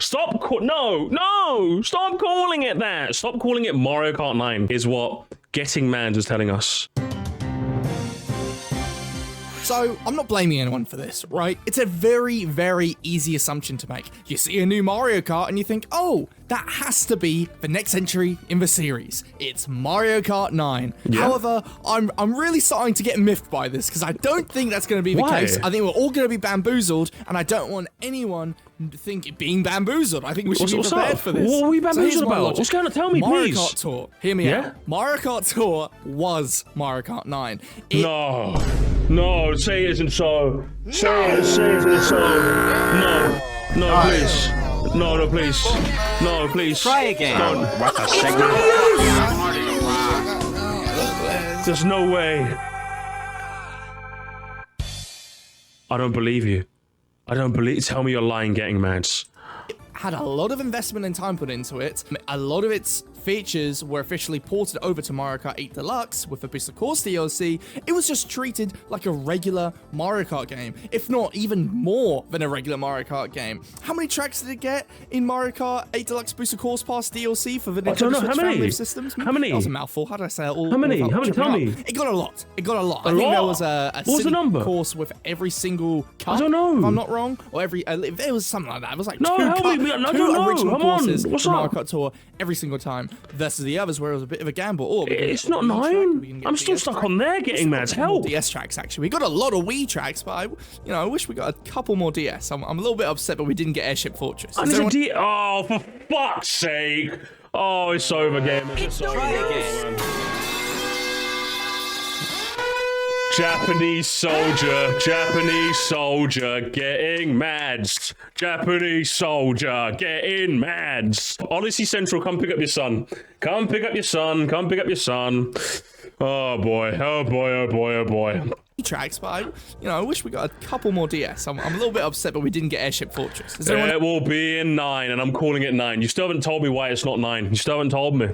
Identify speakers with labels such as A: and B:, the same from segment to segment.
A: Stop. Stop calling it that. Stop calling it Mario Kart 9 is what Getting Mad is telling us.
B: So, I'm not blaming anyone for this, right? It's a very, very easy assumption to make. You see a new Mario Kart and you think, oh, that has to be the next entry in the series. It's Mario Kart 9.
A: Yeah.
B: However, I'm really starting to get miffed by this because I don't think that's going to be the case. I think we're all going to be bamboozled, and I don't want anyone to think being bamboozled. I think we should be prepared for this.
A: What are we bamboozled about? What's going on? Tell me,
B: Mario
A: please.
B: Kart Tour. Hear me out. Mario Kart Tour was Mario Kart 9.
A: No, say it isn't so. Say it isn't so. No, please. No, please. No, please.
C: Try again.
A: What a signal. There's no way. I don't believe you. Tell me you're lying, Getting Mad.
B: Had a lot of investment and time put into it. A lot of its features were officially ported over to Mario Kart 8 Deluxe with the Booster Course DLC. It was just treated like a regular Mario Kart game, if not even more than a regular Mario Kart game. How many tracks did it get in Mario Kart 8 Deluxe Booster Course Pass DLC for the Nintendo Switch family of systems?
A: How many?
B: That was a mouthful. How did I say it all?
A: How many? Tell me.
B: It got a lot. I think there was a city course with every single cup.
A: I don't know.
B: If I'm not wrong. Or there was something like that. It was like
A: two
B: original courses
A: What's
B: for Mario
A: up?
B: Kart Tour every single time versus the others where it was a bit of a gamble.
A: It's not 9. I'm still stuck on there, Getting Mad. Help.
B: DS tracks, actually. We got a lot of Wii tracks, but I wish we got a couple more DS. I'm a little bit upset, but we didn't get Airship Fortress.
A: Oh, for fuck's sake. Oh, it's over, gamers. It's over. Japanese soldier getting mad. Japanese soldier getting mad. Odyssey Central, come pick up your son. Come pick up your son. Oh boy.
B: Tracks, but I wish we got a couple more DS. I'm a little bit upset, but we didn't get Airship Fortress.
A: It will be in 9, and I'm calling it 9. You still haven't told me why it's not 9. You still haven't told me.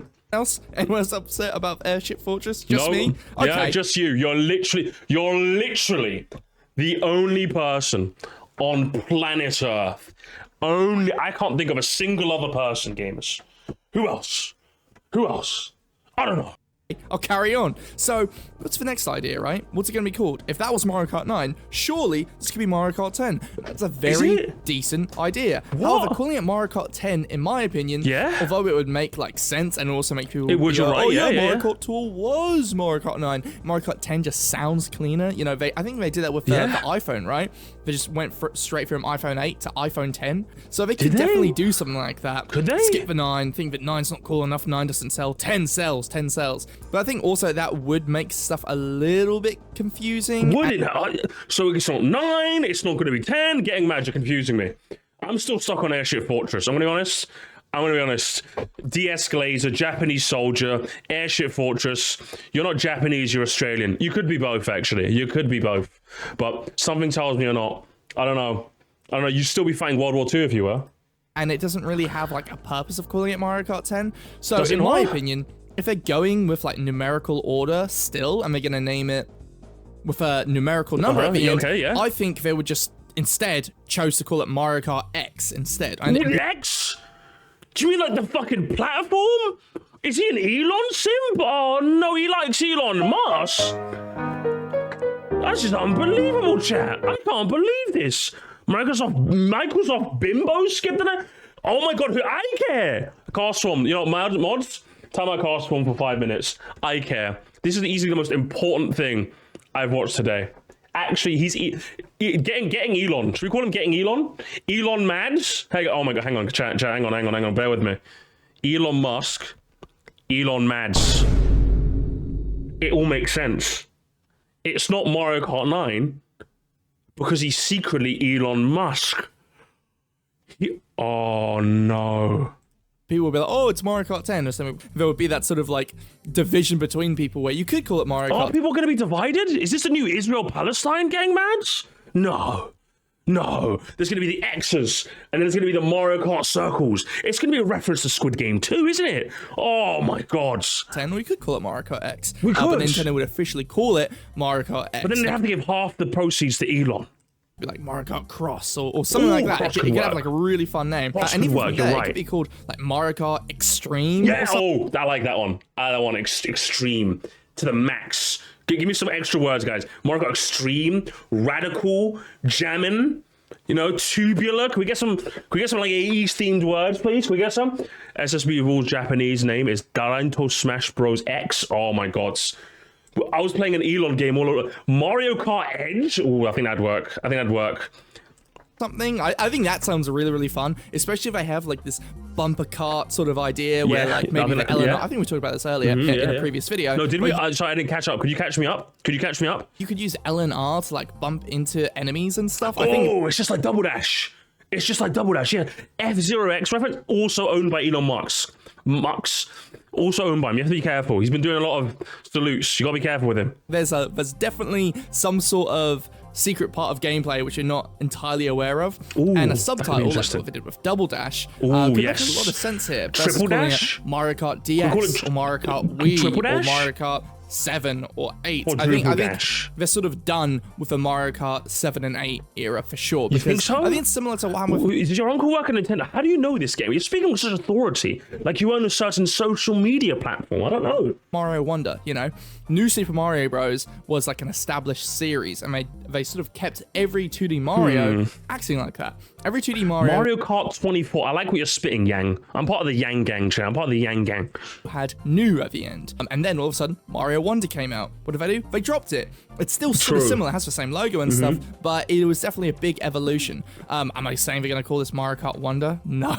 B: Anyone else upset about Airship Fortress? Just me?
A: Okay. Yeah, just you. You're literally the only person on planet Earth. I can't think of a single other person, gamers. Who else? I don't know.
B: I'll carry on. So, what's the next idea, right? What's it going to be called? If that was Mario Kart 9, surely this could be Mario Kart 10. That's a very decent idea.
A: What?
B: However, calling it Mario Kart 10, in my opinion, although it would make sense and also make people
A: Mario
B: Kart Tour was Mario Kart 9. Mario Kart 10 just sounds cleaner. I think they did that with the iPhone, right? They just went straight from iPhone 8 to iPhone 10. So they could definitely do something like that.
A: Could they?
B: Skip the 9, think that 9's not cool enough, 9 doesn't sell, 10 sells. But I think also that would make stuff a little bit confusing.
A: Would it? So it's not 9, it's not going to be 10. Getting Mad, you're confusing me. I'm still stuck on Airship Fortress. I'm going to be honest. De-escalator, Japanese soldier, Airship Fortress. You're not Japanese, you're Australian. You could be both, actually. You could be both. But something tells me you're not. I don't know. You'd still be fighting World War II if you were.
B: And it doesn't really have a purpose of calling it Mario Kart 10. So in my opinion, if they're going with numerical order still, and they're going to name it with a numerical number at the end, I think they would just instead chose to call it Mario Kart X instead.
A: X? Do you mean the fucking platform? Is he an Elon simp? Oh no, he likes Elon Musk. That's just unbelievable, chat. I can't believe this. Microsoft Bimbo skipped it. Oh my god, I care. Cast Swarm, mods? Time I cast Swarm for 5 minutes. I care. This is easily the most important thing I've watched today. Actually, he's getting Elon. Should we call him Getting Elon? Elon Mads? Hey, oh my god, hang on, chat, hang on, bear with me. Elon Musk, Elon Mads. It all makes sense. It's not Mario Kart 9 because he's secretly Elon Musk. Oh no.
B: People will be like, oh, it's Mario Kart 10 or something. There would be that sort of division between people where you could call it Mario Kart.
A: Are people going to be divided? Is this a new Israel-Palestine gang match? No. There's going to be the X's, and then there's going to be the Mario Kart circles. It's going to be a reference to Squid Game 2, isn't it? Oh my god.
B: 10, we could call it Mario Kart X.
A: We could.
B: But Nintendo would officially call it Mario Kart X.
A: But then they'd have to give half the proceeds to Elon.
B: be like Mario Kart Cross or something like that.
A: Cross
B: It could
A: could
B: have
A: work.
B: like a really fun name.
A: Cross
B: And
A: could
B: even
A: work,
B: from
A: you're
B: there, it
A: right.
B: could be called like Mario Kart Extreme.
A: Yeah, oh, I like that one. I like that one, extreme to the max. Give me some extra words, guys. Mario Kart Extreme, Radical, Jammin', you know, Tubular. Can we get some like 80s themed words, please? Can we get some? SSB Rules Japanese name is Daranto Smash Bros. X. Oh my god. I was playing an Elon game all over. Mario Kart Edge. Oh, I think that'd work.
B: Something. I think that sounds really, really fun, especially if I have like this bumper cart sort of idea where like maybe the Eleanor, I think we talked about this earlier in a previous video.
A: No, did we? Sorry, I didn't catch up. Could you catch me up? You could
B: use LNR to like bump into enemies and stuff. I
A: think
B: think
A: it's just like Double Dash. It's just like Double Dash, yeah. F-Zero-X reference, also owned by Elon Musk. Also owned by him. You have to be careful. He's been doing a lot of salutes. You gotta be careful with him.
B: there's definitely some sort of secret part of gameplay which you're not entirely aware of, and a subtitle like what they did with Double Dash could make a lot of sense here.
A: Triple Dash,
B: Mario Kart DS, or Mario Kart Wii,
A: Triple Dash?
B: or Mario Kart 7 or 8.
A: Or
B: I think
A: Dash.
B: they're sort of done with the Mario Kart 7 and 8 era for sure.
A: You think so?
B: I think it's similar to what happened with...
A: Does your uncle work at Nintendo? How do you know this game? You're speaking with such authority, like you own a certain social media platform. I don't know.
B: Mario Wonder, you know? New Super Mario Bros. Was like an established series, and they sort of kept every 2D Mario acting like that. Every 2D
A: Mario Kart 24. I like what you're spitting, Yang. I'm part of the Yang Gang, Chan. I'm part of the Yang Gang.
B: Had new at the end. And then all of a sudden, Mario Wonder came out. What did they do? They dropped it. It's still sort of similar. It has the same logo and stuff, but it was definitely a big evolution. Am I saying they're going to call this Mario Kart Wonder? No,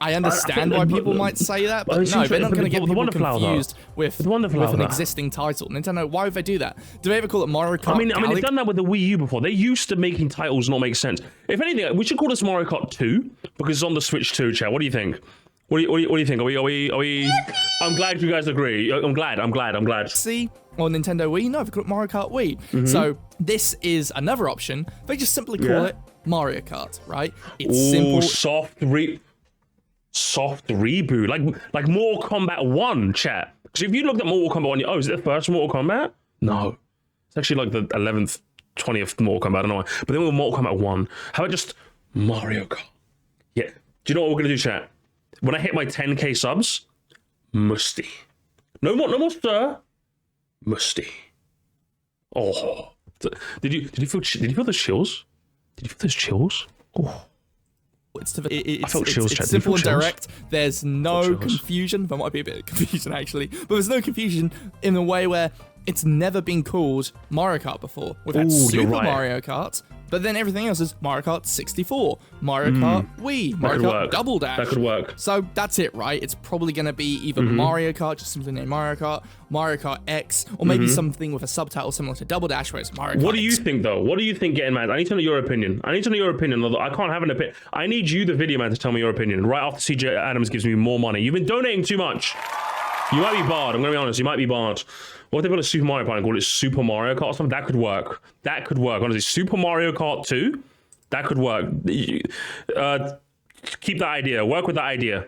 B: I understand why people might say that, but no, they're not going to get people confused with an existing title. Nintendo, why would they do that? Do they ever call it Mario Kart?
A: I mean, they've done that with the Wii U before. They're used to making titles not make sense. If anything, we should call this Mario Kart 2 because it's on the Switch 2, chat. What do you think? What do you think? Are we? I'm glad you guys agree. I'm glad.
B: See, or Nintendo Wii? No, they call it Mario Kart Wii. So this is another option. They just simply call it Mario Kart, right? It's simple.
A: Soft reboot, like Mortal Kombat 1, chat. Because if you looked at Mortal Kombat 1, is it the first Mortal Kombat? No, it's actually like the 11th, 20th Mortal Kombat. I don't know why. But then with Mortal Kombat 1, how about just Mario Kart? Yeah. Do you know what we're gonna do, chat? When I hit my 10k subs, Musty. No more stir. Musty. Oh, did you feel those chills? Did you feel those chills? Oh.
B: It's
A: chills,
B: simple and direct. There's no confusion. There might be a bit of confusion actually, but there's no confusion in a way where it's never been called Mario Kart before. We've had Super Mario Kart, but then everything else is Mario Kart 64, Mario Kart Wii, Mario Kart Double Dash.
A: That could work.
B: So that's it, right? It's probably going to be either Mario Kart, just simply named Mario Kart X, or maybe something with a subtitle similar to Double Dash, where it's Mario Kart.
A: What do you think, though? What do you think, getting mad? I need to know your opinion. Although I can't have an opinion. I need you, the video man, to tell me your opinion. Right after CJ Adams gives me more money. You've been donating too much. You might be barred. I'm going to be honest. You might be barred. What if they put a Super Mario Kart and call it Super Mario Kart or something? That could work. Honestly, Super Mario Kart 2? That could work. Keep that idea. Work with that idea.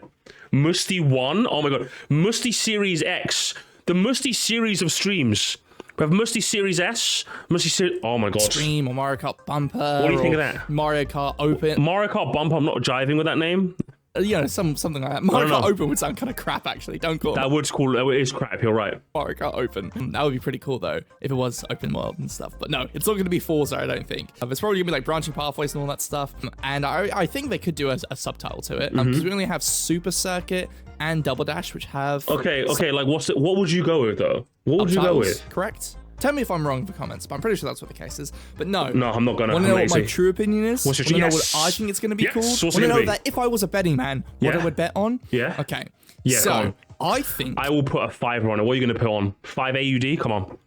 A: Musty 1? Oh my god. Musty Series X. The Musty series of streams. We have Musty Series S. Musty Series... Oh my god.
B: Stream or Mario Kart Bumper.
A: What do you think of that?
B: Mario Kart Open.
A: Mario Kart Bumper, I'm not jiving with that name.
B: You know, something like that. Mario Kart Open would sound kind of crap, actually. Don't call it.
A: That would cool. It is crap. You're right.
B: Mario Kart Open. That would be pretty cool, though, if it was open world and stuff. But no, it's not going to be Forza, I don't think. There's probably going to be like branching pathways and all that stuff. And I think they could do a subtitle to it because we only have Super Circuit and Double Dash, which have.
A: Okay. Like, what would you go with though? What would you go with?
B: Correct. Tell me if I'm wrong in the comments, but I'm pretty sure that's what the case is. But no,
A: I'm not gonna.
B: Want to know what my true opinion is?
A: What's your
B: Want to know what I think it's going to be called? Want to know that if I was a betting man, what I would bet on?
A: Yeah.
B: Okay.
A: Yeah.
B: So I think
A: I will put a $5 on it. What are you going to put on? 5 AUD? Come on.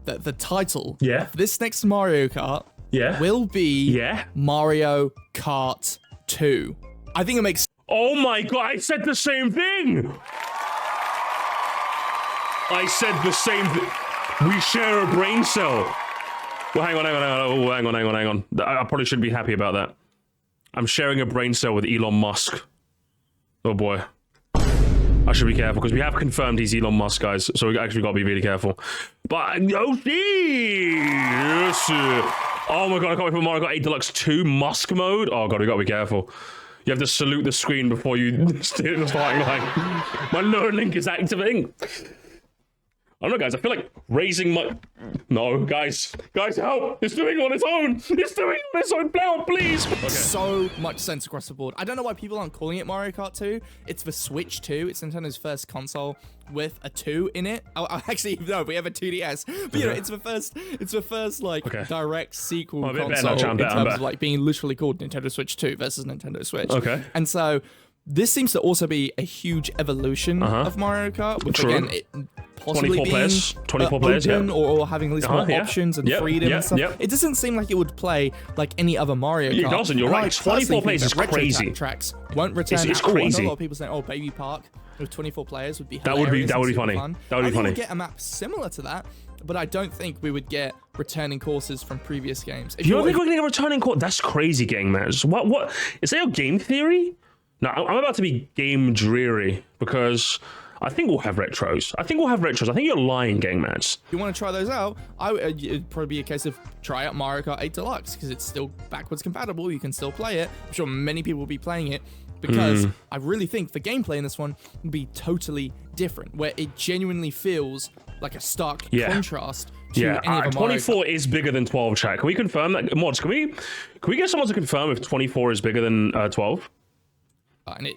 B: The title.
A: Yeah.
B: Of this next Mario Kart.
A: Yeah.
B: Will be.
A: Yeah.
B: Mario Kart 2. I think it makes.
A: Oh my god! I said the same thing. I said the same thing. We share a brain cell. Well, hang on. Oh, hang on. I probably shouldn't be happy about that. I'm sharing a brain cell with Elon Musk. Oh boy. I should be careful because we have confirmed he's Elon Musk, guys. So we actually got to be really careful. But, yes. Oh my god, I can't wait for Mario Kart 8 Deluxe 2 Musk mode. Oh god, we gotta be careful. You have to salute the screen before you steer the starting line. My learning is activating. I don't know, guys. I feel like raising my... No, guys, help! It's doing it on its own. It's doing it on its own. Now, please. Okay.
B: So much sense across the board. I don't know why people aren't calling it Mario Kart 2. It's the Switch 2. It's Nintendo's first console with a 2 in it. Oh, actually, no, we have a 2DS. But you know, it's the first like direct sequel console in terms of like being literally called Nintendo Switch 2 versus Nintendo Switch.
A: Okay.
B: And so this seems to also be a huge evolution of Mario Kart, which again, it possibly
A: 24
B: being
A: players, 24 players,
B: open or having at least more options and freedom and stuff. It doesn't seem like it would play like any other Mario Kart.
A: It doesn't, you're right. 24 players is crazy.
B: Tracks won't return
A: It's
B: at all.
A: crazy.
B: I know a lot of people saying, "Oh, Baby Park with 24 players would be hilarious."
A: That would be funny. That would be funny.
B: We'd get a map similar to that, but I don't think we would get returning courses from previous games.
A: You don't think we're gonna get returning course? That's crazy, gang man. What is that your game theory? No, I'm about to be game dreary because I think we'll have retros. I think you're lying, gang man.
B: If you want to try those out, it'd probably be a case of try out Mario Kart 8 Deluxe because it's still backwards compatible. You can still play it. I'm sure many people will be playing it because I really think the gameplay in this one will be totally different, where it genuinely feels like a stark contrast to any of the Mario
A: 24 is bigger than 12, chat. Can we confirm that? Mods, can we get someone to confirm if 24 is bigger than 12?
B: And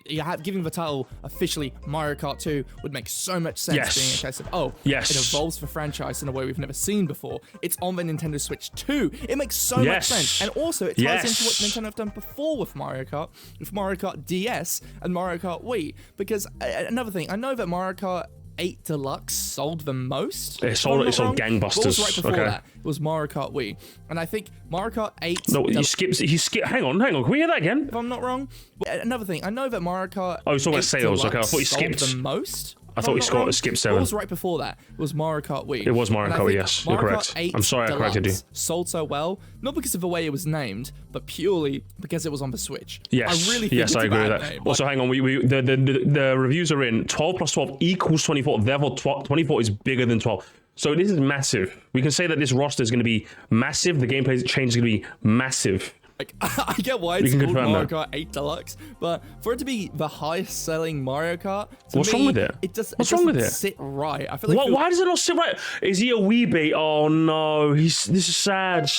B: giving the title officially Mario Kart 2 would make so much sense, being a case of, it evolves the franchise in a way we've never seen before. It's on the Nintendo Switch 2. It makes so much sense. And also, it ties into what Nintendo have done before with Mario Kart DS and Mario Kart Wii. Because another thing, I know that Mario Kart 8 Deluxe sold the most.
A: It sold gangbusters.
B: What was right before that? It was Mario Kart Wii. And I think Mario Kart 8...
A: No, he skipped... Hang on. Can we hear that again?
B: If I'm not wrong. Another thing, I know that Mario Kart...
A: Oh, he's talking about sales. Okay, I thought he skipped.
B: Sold the most.
A: I thought he skipped 7.
B: What was right before that? It was Mario Kart Wii.
A: It was Mario Kart Wii, yes. You're correct. I'm sorry I corrected you.
B: Sold so well, not because of the way it was named, but purely because it was on the Switch.
A: Yes.
B: I really think
A: I agree with that.
B: Name.
A: Also, hang on. The reviews are in. 12 plus 12 equals 24. Therefore, 24 is bigger than 12. So this is massive. We can say that this roster is going to be massive. The gameplay change is going to be massive.
B: Like, I get why it's called Mario Kart 8 Deluxe, but for it to be the highest selling Mario Kart,
A: what's wrong with it?
B: What's wrong with it? Sit right. I feel like
A: why does it not sit right? Is he a wee baby? Oh no, this is sad.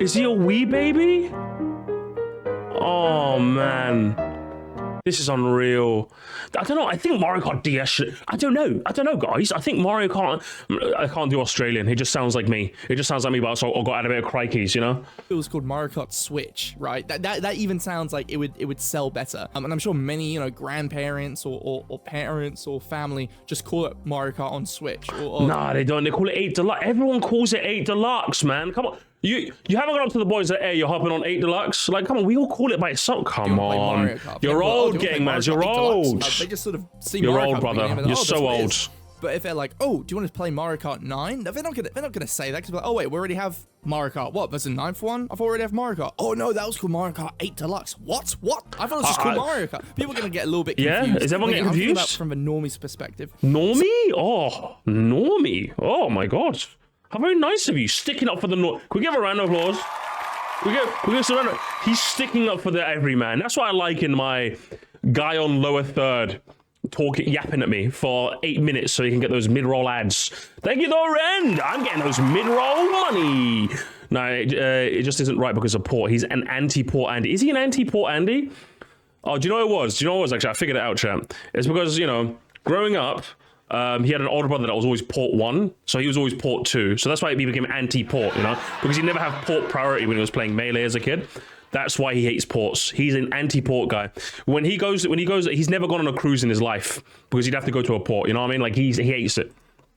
A: Is he a wee baby? Oh man. This is unreal. I don't know. I think Mario Kart DS I don't know, guys. I think Mario Kart... I can't do Australian. It just sounds like me. It just sounds like me, but I got out a bit of crikeys, you know?
B: It was called Mario Kart Switch, right? That even sounds like it would sell better. And I'm sure many, grandparents or parents or family just call it Mario Kart on Switch.
A: Nah, they don't. They call it 8 Deluxe. Everyone calls it 8 Deluxe, man. Come on. You haven't gone up to the boys that, hey, you're hopping on 8 Deluxe? Like, come on, we all call it by itself. Come on. You're old, gang man. You're old.
B: They just sort of see
A: You're
B: Mario
A: old,
B: Kart
A: brother. You're so old.
B: But if they're like, oh, do you want to play Mario Kart 9? They're not gonna say that because like, oh wait, we already have Mario Kart. What? There's a 9th one? I've already have Mario Kart. Oh no, that was called Mario Kart 8 Deluxe. What? I thought it was just called Mario Kart. People are gonna get a little bit confused.
A: Yeah, is everyone getting confused?
B: About from the Normie's perspective.
A: Normie? Oh, Normie. Oh my God. How very nice of you, sticking up for the Can we give a round of applause? We give a round of... He's sticking up for the everyman. That's what I like in my guy on lower third yapping at me for 8 minutes so he can get those mid-roll ads. Thank you, Thorin. I'm getting those mid-roll money. No, it just isn't right because of Port. He's an anti-Port Andy. Is he an anti-Port Andy? Oh, do you know what it was? Actually? I figured it out, champ. It's because, growing up, he had an older brother that was always Port 1, so he was always Port 2. So that's why he became anti-Port, because he never had Port priority when he was playing Melee as a kid. That's why he hates ports. He's an anti-port guy. When he goes, he's never gone on a cruise in his life because he'd have to go to a port. You know what I mean? Like he hates it.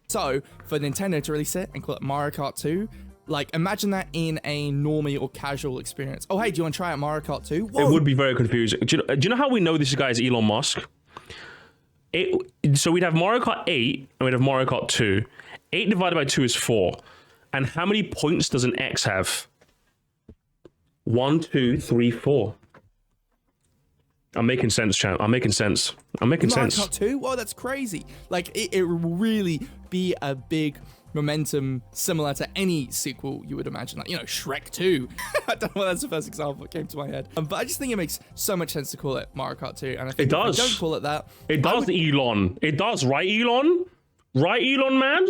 B: So for Nintendo to release it and call it Mario Kart 2, like imagine that in a normie or casual experience. Oh hey, do you want to try out Mario Kart 2? Whoa.
A: It would be very confusing. Do you know how we know this guy is Elon Musk? So we'd have Mario Kart 8 and we'd have Mario Kart 2. 8 divided by 2 is 4. And how many points does an X have? 1, 2, 3, 4. I'm making sense, champ. I'm making sense. Mario
B: Kart 2? Whoa, that's crazy. Like, it will really be a big momentum similar to any sequel you would imagine, like, you know, Shrek 2. I don't know why that's the first example that came to my head. But I just think it makes so much sense to call it Mario Kart 2. And I think
A: it does.
B: if I don't call it that,
A: it does, Elon. It does, right, Elon? Right, Elon, man?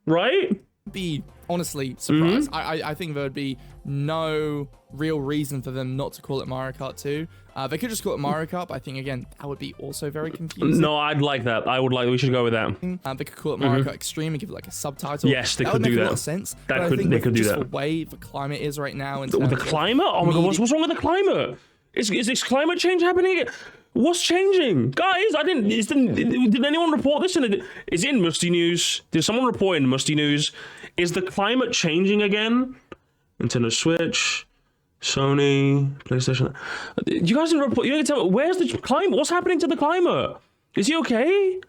A: Right?
B: Be honestly surprised. I think there would be no real reason for them not to call it Mario Kart 2. They could just call it Mario Kart, but I think, again, that would be also very confusing.
A: No, I'd like that. We should go with that.
B: They could call it Mario Kart Extreme and give it like a subtitle.
A: Yes, they could do that.
B: That would make a lot of sense. They could do that. The way the climate is right now.
A: The climate? Oh my god, what's wrong with the climate? Is this climate change happening? What's changing? Guys, did anyone report this? Is it in Musty News? Did someone report in Musty News? Is the climate changing again? Nintendo Switch, Sony, PlayStation. You guys didn't report. You didn't tell me, where's the climate? What's happening to the climate? Is he okay?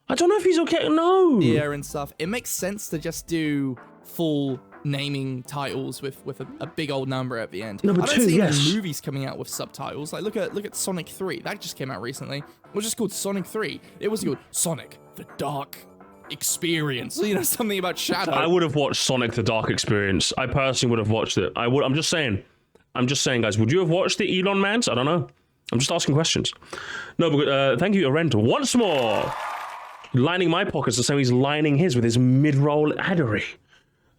A: I don't know if he's okay. No.
B: Yeah, and stuff. It makes sense to just do full naming titles with a big old number at the end.
A: Number 2, yes. I don't see
B: any movies coming out with subtitles. Like look at Sonic 3. That just came out recently. It was just called Sonic 3. It was called Sonic the Dark Experience. You know, something about Shadow.
A: I would have watched Sonic the Dark Experience. I personally would have watched it. I'm just saying, guys. Would you have watched the Elon Mans? I don't know. I'm just asking questions. No, but thank you, Arent, once more. Lining my pockets the same he's lining his with his mid-roll addery.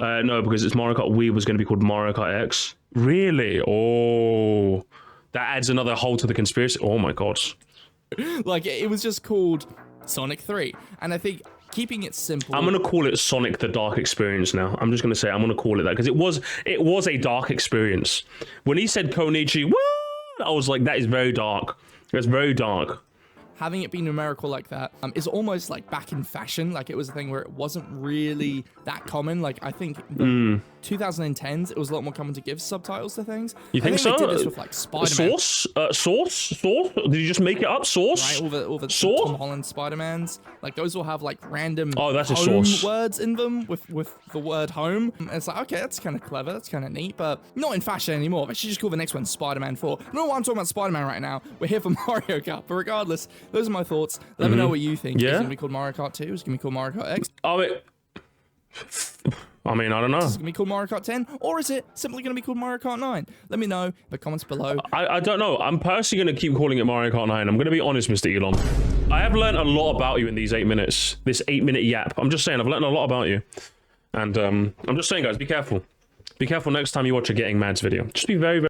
A: No, because it's Mario Kart Wii was going to be called Mario Kart X. Really? Oh, that adds another hole to the conspiracy. Oh my god.
B: Like, it was just called Sonic 3. And I think keeping it simple.
A: I'm going to call it Sonic the Dark Experience now. I'm just going to say I'm going to call it that because it was a dark experience. When he said Konichi, I was like, that is very dark. It's very dark.
B: Having it be numerical like that is almost like back in fashion. Like, it was a thing where it wasn't really that common. Like, I think the 2010s, it was a lot more common to give subtitles to things.
A: You think so?
B: They did this with like Spider-Man.
A: Source? Did you just make it up? Source?
B: Right, all the Tom Holland Spider-Mans. Like, those will have like random
A: that's a
B: home
A: source
B: words in them with the word home. And it's like, okay, that's kind of clever. That's kind of neat, but not in fashion anymore. They should just call the next one Spider-Man 4. No, I'm talking about Spider-Man right now. We're here for Mario Kart. But regardless, those are my thoughts. Let me know what you think.
A: Yeah?
B: Is it going to be called Mario Kart 2? Is it going to be called Mario Kart X?
A: I mean, I don't know.
B: Is it going to be called Mario Kart 10? Or is it simply going to be called Mario Kart 9? Let me know in the comments below.
A: I don't know. I'm personally going to keep calling it Mario Kart 9. I'm going to be honest, Mr. Elon. I have learned a lot about you in these 8 minutes. This 8-minute yap. I'm just saying, I've learned a lot about you. And I'm just saying, guys, be careful. Be careful next time you watch a Getting Mads video. Just be very, very